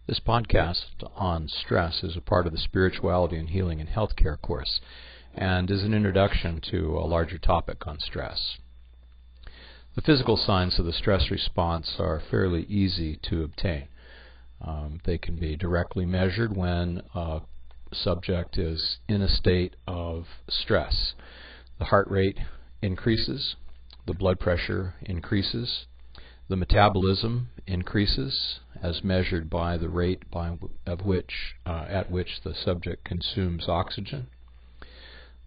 This podcast on stress is a part of the Spirituality and Healing in Healthcare course and is an introduction to a larger topic on stress. The physical signs of the stress response are fairly easy to obtain. They can be directly measured when a subject is in a state of stress. The heart rate increases, the blood pressure increases, the metabolism increases as measured by the rate at which the subject consumes oxygen.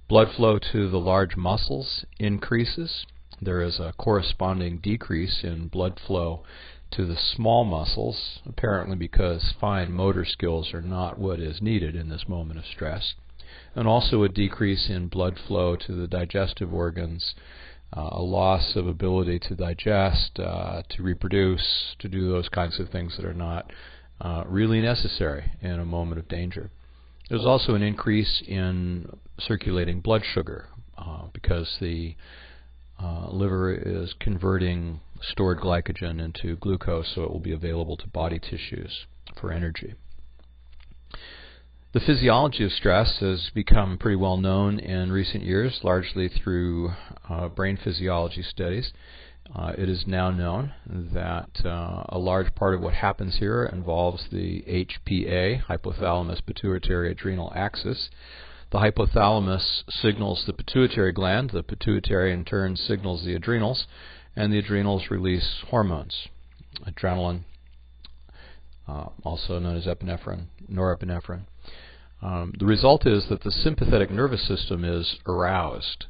Blood flow to the large muscles increases. There is a corresponding decrease in blood flow to the small muscles, apparently because fine motor skills are not what is needed in this moment of stress. And also a decrease in blood flow to the digestive organs, a loss of ability to digest, to reproduce, to do those kinds of things that are not really necessary in a moment of danger. There's also an increase in circulating blood sugar because the liver is converting stored glycogen into glucose, so it will be available to body tissues for energy. The physiology of stress has become pretty well known in recent years, largely through brain physiology studies. It is now known that a large part of what happens here involves the HPA, hypothalamus pituitary adrenal axis. The hypothalamus signals the pituitary gland, the pituitary in turn signals the adrenals, and the adrenals release hormones, adrenaline, also known as epinephrine, norepinephrine. The result is that the sympathetic nervous system is aroused.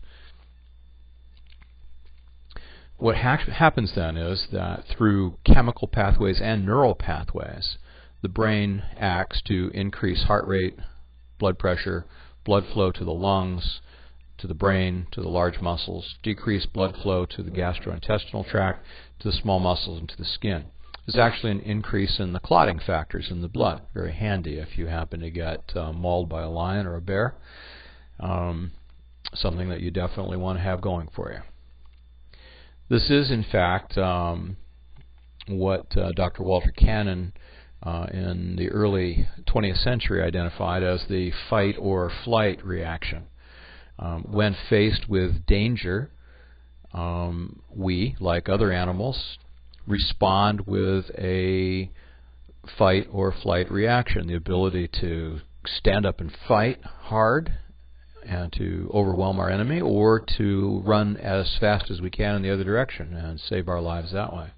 What happens then is that through chemical pathways and neural pathways, the brain acts to increase heart rate, blood pressure, blood flow to the lungs, to the brain, to the large muscles, decrease blood flow to the gastrointestinal tract, to the small muscles, and to the skin. There's actually an increase in the clotting factors in the blood. Very handy if you happen to get mauled by a lion or a bear. Something that you definitely want to have going for you. This is, in fact, what Dr. Walter Cannon in the early 20th century identified as the fight or flight reaction. When faced with danger, we, like other animals, respond with a fight or flight reaction, the ability to stand up and fight hard and to overwhelm our enemy, or to run as fast as we can in the other direction and save our lives that way.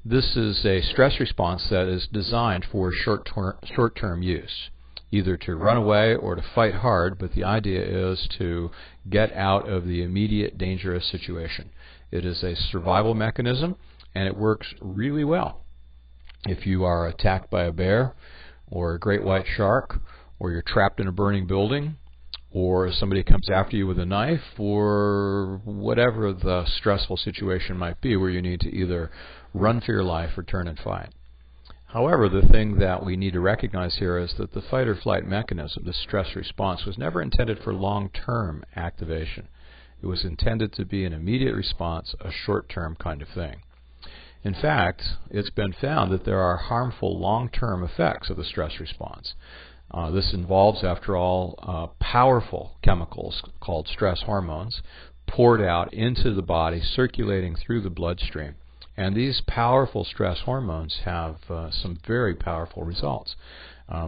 This is a stress response that is designed for short-term use, either to run away or to fight hard, but the idea is to get out of the immediate dangerous situation. It is a survival mechanism, and it works really well. If you are attacked by a bear or a great white shark, or you're trapped in a burning building, or somebody comes after you with a knife, or whatever the stressful situation might be where you need to either run for your life or turn and fight. However, the thing that we need to recognize here is that the fight or flight mechanism, the stress response, was never intended for long-term activation. It was intended to be an immediate response, a short-term kind of thing. In fact, it's been found that there are harmful long-term effects of the stress response. This involves, after all, powerful chemicals called stress hormones poured out into the body, circulating through the bloodstream. And these powerful stress hormones have some very powerful results.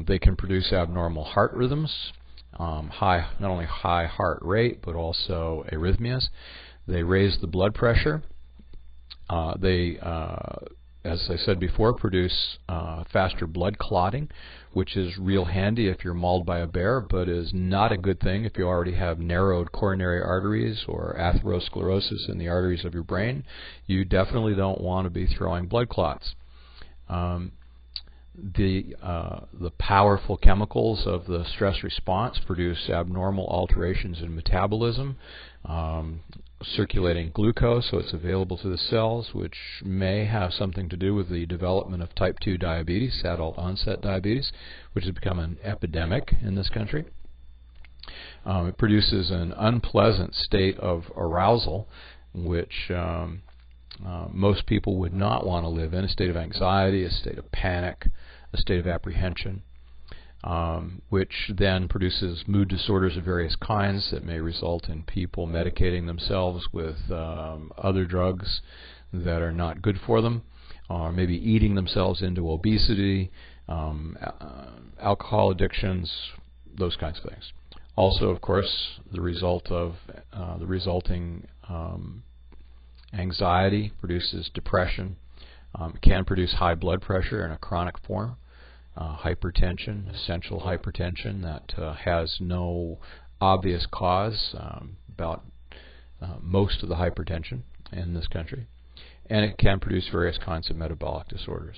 They can produce abnormal heart rhythms, not only high heart rate, but also arrhythmias. They raise the blood pressure. They, as I said before, produce faster blood clotting, which is real handy if you're mauled by a bear, but is not a good thing if you already have narrowed coronary arteries or atherosclerosis in the arteries of your brain. You definitely don't want to be throwing blood clots. The powerful chemicals of the stress response produce abnormal alterations in metabolism, circulating glucose, so it's available to the cells, which may have something to do with the development of type 2 diabetes, adult onset diabetes, which has become an epidemic in this country. It produces an unpleasant state of arousal, which most people would not want to live in, a state of anxiety, a state of panic, a state of apprehension, which then produces mood disorders of various kinds that may result in people medicating themselves with other drugs that are not good for them, or maybe eating themselves into obesity, alcohol addictions, those kinds of things. Also, of course, the resulting anxiety produces depression. It can produce high blood pressure in a chronic form, hypertension, essential hypertension that has no obvious cause, about most of the hypertension in this country. And it can produce various kinds of metabolic disorders.